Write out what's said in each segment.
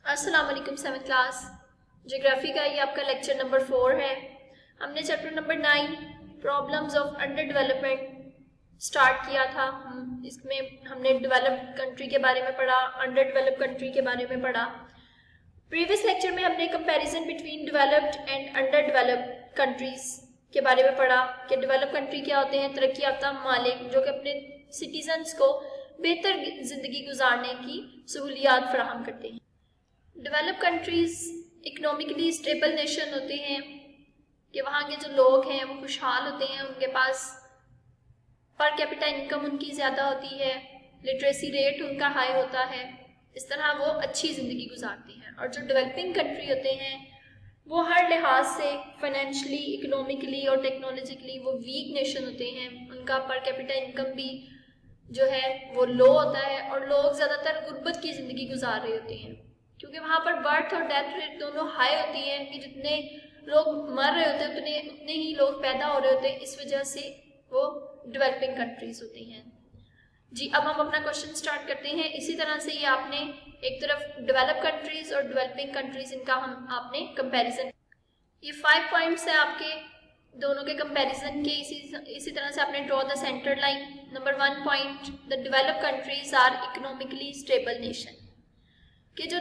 السلام علیکم 7th class جغرافی کا یہ آپ کا لیکچر نمبر 4 ہے. ہم نے chapter number 9 problems of under development start کیا تھا. اس میں ہم نے ڈیولپڈ کنٹری کے بارے میں پڑھا, انڈر ڈیولپ کنٹری کے بارے میں پڑھا. پریویس لیکچر میں ہم نے comparison between developed and under developed countries کے بارے میں پڑھا کہ ڈیولپ کنٹری کیا ہوتے ہیں, ترقی یافتہ ممالک جو کہ اپنے سٹیزنز کو بہتر زندگی گزارنے کی سہولیات فراہم کرتے ہیں. Develop countries economically stable nation ہوتے ہیں کہ وہاں کے جو لوگ ہیں وہ خوشحال ہوتے ہیں, ان کے پاس پر کیپٹا انکم ان کی زیادہ ہوتی ہے, لٹریسی ریٹ ان کا ہائی ہوتا ہے, اس طرح وہ اچھی زندگی گزارتے ہیں. اور جو ڈیولپنگ کنٹری ہوتے ہیں وہ ہر لحاظ سے فائنینشلی, اکنامکلی اور ٹیکنالوجیکلی وہ ویک نیشن ہوتے ہیں. ان کا پر کیپٹا انکم بھی جو ہے وہ لو ہوتا ہے اور لوگ زیادہ تر غربت کی زندگی گزار رہے ہوتے ہیں کیونکہ وہاں پر برتھ اور ڈیتھ ریٹ دونوں ہائی ہوتی ہیں کہ جتنے لوگ مر رہے ہوتے ہیں اتنے ہی لوگ پیدا ہو رہے ہوتے ہیں. اس وجہ سے وہ ڈیولپنگ کنٹریز ہوتی ہیں. جی اب ہم اپنا کوشچن سٹارٹ کرتے ہیں. اسی طرح سے یہ آپ نے ایک طرف ڈیولپ کنٹریز اور ڈیولپنگ کنٹریز ان کا آپ نے کمپیریزن, یہ 5 پوائنٹس ہیں آپ کے دونوں کے کمپیریزن کے. اسی طرح سے آپ نے draw the centre line. Number 1 point, the develop countries are economically stable nation, کہ جو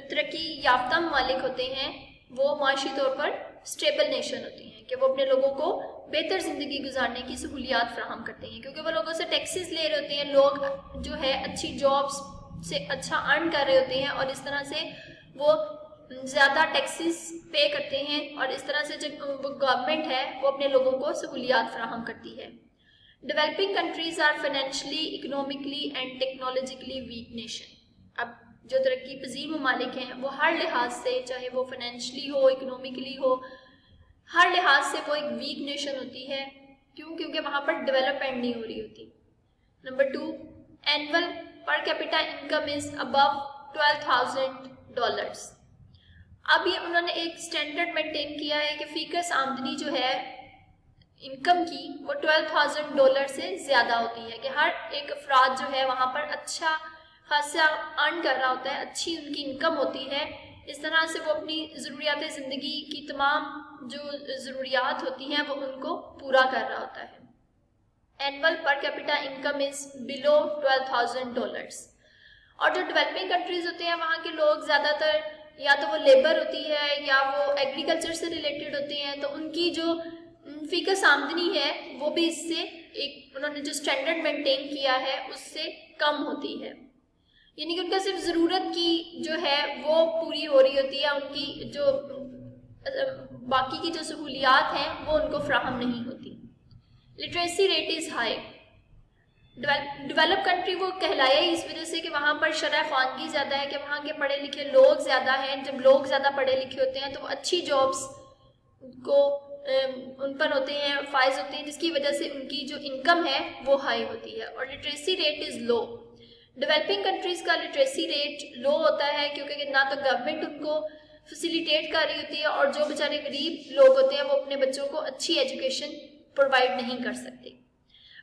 ترقی یافتہ ممالک ہوتے ہیں وہ معاشی طور پر اسٹیبل نیشن ہوتی ہیں کہ وہ اپنے لوگوں کو بہتر زندگی گزارنے کی سہولیات فراہم کرتے ہیں کیونکہ وہ لوگوں سے ٹیکسز لے رہے ہوتے ہیں, لوگ جو ہے اچھی جابس سے اچھا ارن کر رہے ہوتے ہیں اور اس طرح سے وہ زیادہ ٹیکسز پے کرتے ہیں اور اس طرح سے جو گورنمنٹ ہے وہ اپنے لوگوں کو سہولیات فراہم کرتی ہے. Developing countries are financially, economically and technologically weak nation. اب جو ترقی پذیر ممالک ہیں وہ ہر لحاظ سے, چاہے وہ فائنینشلی ہو, اکنامکلی ہو, ہر لحاظ سے وہ ایک ویک نیشن ہوتی ہے. کیوں؟ کیونکہ وہاں پر ڈیولپمنٹ نہیں ہو رہی ہوتی. Number 2, annual per capita income is above $12,000. اب یہ انہوں نے ایک سٹینڈرڈ مینٹین کیا ہے کہ فیکس آمدنی جو ہے انکم کی وہ $12,000 سے زیادہ ہوتی ہے, کہ ہر ایک افراد جو ہے وہاں پر اچھا خاصا ارن کر رہا ہوتا ہے, اچھی ان کی انکم ہوتی ہے. اس طرح سے وہ اپنی ضروریات زندگی کی تمام جو ضروریات ہوتی ہیں وہ ان کو پورا کر رہا ہوتا ہے. Annual per capita income is below $12,000. اور جو ڈیولپنگ کنٹریز ہوتے ہیں وہاں کے لوگ زیادہ تر یا تو وہ لیبر ہوتی ہے یا وہ ایگریکلچر سے ریلیٹڈ ہوتے ہیں, تو ان کی جو فیکس آمدنی ہے وہ بھی اس سے ایک انہوں نے جو سٹینڈرڈ مینٹین کیا ہے اس سے کم ہوتی ہے. یعنی کہ ان کا صرف ضرورت کی جو ہے وہ پوری ہو رہی ہوتی ہے, ان کی جو باقی کی جو سہولیات ہیں وہ ان کو فراہم نہیں ہوتی. Literacy rate is high. Develop country وہ کہلایا ہی اس وجہ سے کہ وہاں پر شرح خواندگی زیادہ ہے, کہ وہاں کے پڑھے لکھے لوگ زیادہ ہیں. جب لوگ زیادہ پڑھے لکھے ہوتے ہیں تو وہ اچھی جابس کو ان پر ہوتے ہیں, فائز ہوتے ہیں, جس کی وجہ سے ان کی جو انکم ہے وہ ہائی ہوتی ہے. اور literacy rate is low. Developing countries کا لٹریسی ریٹ لو ہوتا ہے کیونکہ نہ تو گورنمنٹ ان کو فیسیلیٹیٹ کر رہی ہوتی ہے اور جو بیچارے غریب لوگ ہوتے ہیں وہ اپنے بچوں کو اچھی ایجوکیشن پرووائڈ نہیں کر سکتے.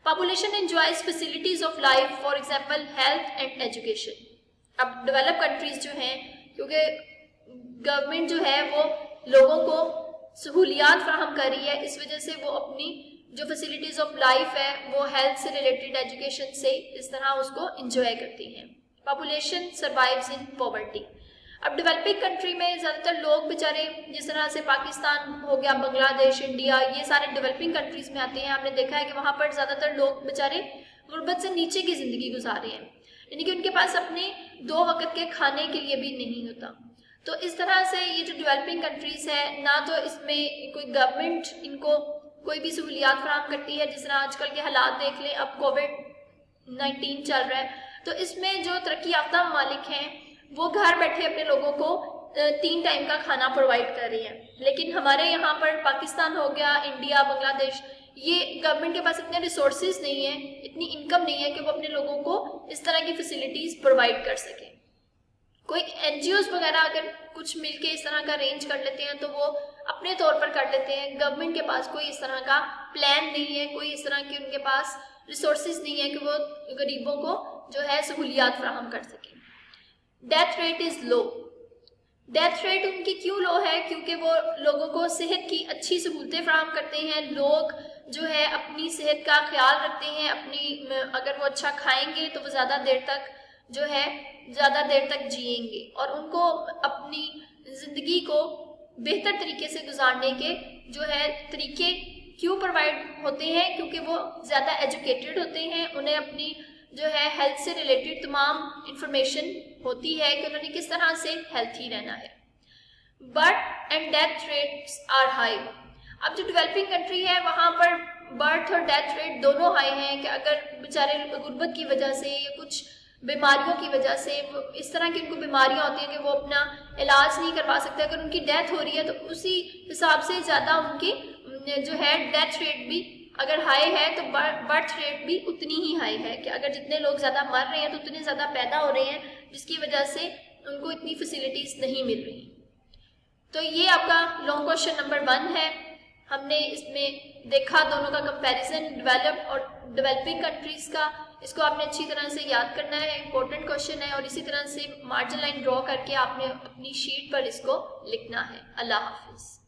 Population enjoys facilities of life, for example health and education. اب ڈیولپ کنٹریز جو ہیں کیونکہ گورنمنٹ جو ہے وہ لوگوں کو سہولیات فراہم کر رہی ہے, اس وجہ سے وہ اپنی جو فیسلٹیز آف لائف ہے وہ ہیلتھ سے ریلیٹڈ, ایجوکیشن سے اس طرح اس کو انجوائے کرتی ہیں. Population survives in poverty. اب ڈیولپنگ کنٹری میں زیادہ تر لوگ بیچارے, جس طرح سے پاکستان ہو گیا, بنگلہ دیش, انڈیا, یہ سارے ڈیولپنگ کنٹریز میں آتے ہیں. ہم نے دیکھا ہے کہ وہاں پر زیادہ تر لوگ بیچارے غربت سے نیچے کی زندگی گزار رہے ہیں, یعنی کہ ان کے پاس اپنے 2 وقت کے کھانے کے لیے بھی نہیں ہوتا. تو اس طرح سے یہ جو ڈیولپنگ کنٹریز ہے نہ تو اس میں کوئی گورنمنٹ ان کو کوئی بھی سہولیات فراہم کرتی ہے, جس طرح آج کل کے حالات دیکھ لیں, اب کووڈ-19 چل رہا ہے, تو اس میں جو ترقی یافتہ ممالک ہیں وہ گھر بیٹھے اپنے لوگوں کو 3 ٹائم کا کھانا پرووائڈ کر رہی ہیں. لیکن ہمارے یہاں پر پاکستان ہو گیا, انڈیا, بنگلہ دیش, یہ گورنمنٹ کے پاس اتنے ریسورسز نہیں ہیں, اتنی انکم نہیں ہے کہ وہ اپنے لوگوں کو اس طرح کی فیسلٹیز پرووائڈ کر سکیں. کوئی این جی اوز وغیرہ اگر کچھ مل کے اس طرح کا ارینج کر لیتے ہیں تو وہ اپنے طور پر کر لیتے ہیں. گورنمنٹ کے پاس کوئی اس طرح کا پلان نہیں ہے, کوئی اس طرح کی ان کے پاس ریسورسز نہیں ہے کہ وہ غریبوں کو جو ہے سہولیات فراہم کر سکیں. Death rate is low. Death rate ان کی کیوں لو ہے؟ کیونکہ وہ لوگوں کو صحت کی اچھی سہولتیں فراہم کرتے ہیں، لوگ جو ہے اپنی صحت کا خیال رکھتے ہیں، اگر وہ اچھا کھائیں گے تو وہ زیادہ دیر تک جئیں گے، اور ان کو اپنی زندگی کو بہتر طریقے سے گزارنے کے جو ہے طریقے کیوں پرووائڈ ہوتے ہیں؟ کیونکہ وہ زیادہ ایجوکیٹڈ ہوتے ہیں، انہیں اپنی جو ہے ہیلتھ سے ریلیٹڈ تمام انفارمیشن ہوتی ہے کہ انہوں نے کس طرح سے ہیلتھی رہنا ہے۔ Birth and death rates are high. اب جو ڈیولپنگ کنٹری ہے وہاں پر برتھ اور ڈیتھ ریٹ دونوں ہائی ہیں، کہ اگر بیچارے غربت کی وجہ سے یا کچھ بیماریوں کی وجہ سے اس طرح کی ان کو بیماریاں ہوتی ہیں کہ وہ اپنا علاج نہیں کروا سکتے، اگر ان کی ڈیتھ ہو رہی ہے تو اسی حساب سے زیادہ ان کی جو ہے ڈیتھ ریٹ بھی اگر ہائی ہے تو برتھ ریٹ بھی اتنی ہی ہائی ہے، کہ اگر جتنے لوگ زیادہ مر رہے ہیں تو اتنے زیادہ پیدا ہو رہے ہیں، جس کی وجہ سے ان کو اتنی فیسلٹیز نہیں مل رہی۔ تو یہ آپ کا لانگ کوشچن نمبر 1 ہے۔ ہم نے اس میں دیکھا دونوں کا کمپیریزن ڈیولپ اور ڈیولپنگ کنٹریز کا، اس کو آپ نے اچھی طرح سے یاد کرنا ہے، امپورٹنٹ کوشچن ہے، اور اسی طرح سے مارجن لائن ڈرا کر کے آپ نے اپنی شیٹ پر اس کو لکھنا ہے۔ اللہ حافظ۔